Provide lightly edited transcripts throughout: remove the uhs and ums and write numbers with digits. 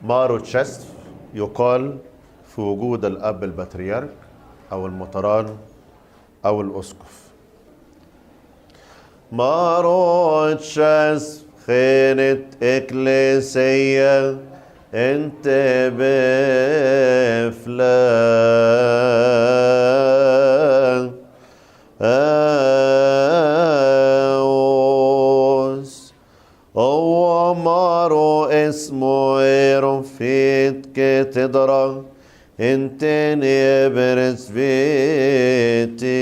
مارو أتشاسف يقال في وجود الأب البطريرك أو المطران أو الأسقف. مارو أتشاسف خانة إكليسية انت بفلان اوس هو مارو إسمو رفيت كتدرى انت نبرز فيتي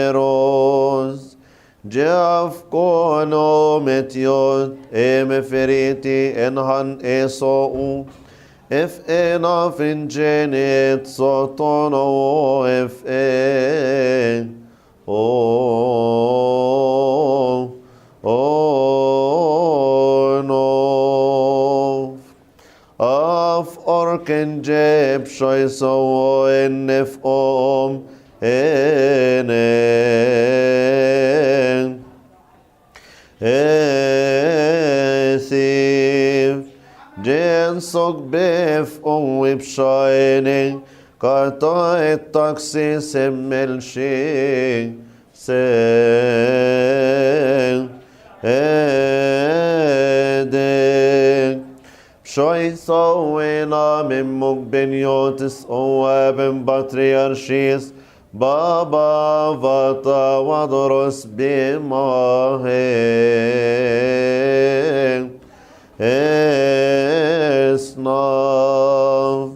ايروز جاف كونو متيوت مفريتي انهن ايسو اف انا فنجنت سطنو اف ان نوف اف اركن جيب شوي سو انف انن اثيف جن صق بف وبشايني قطع الطقس سمل شي سن ادك شوي صوينا من مقبنيوتس وابن بطريرشيس بابا فتا ودرس بماهر اسناف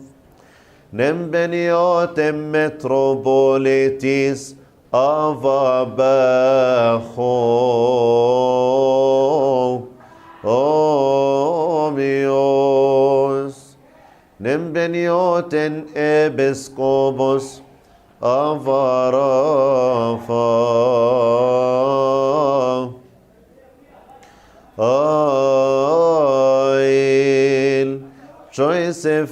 نمبنيوت متروبوليتيس افا باخو اوميوس نمبنيوت ابسكوبوس افا رافا Choisef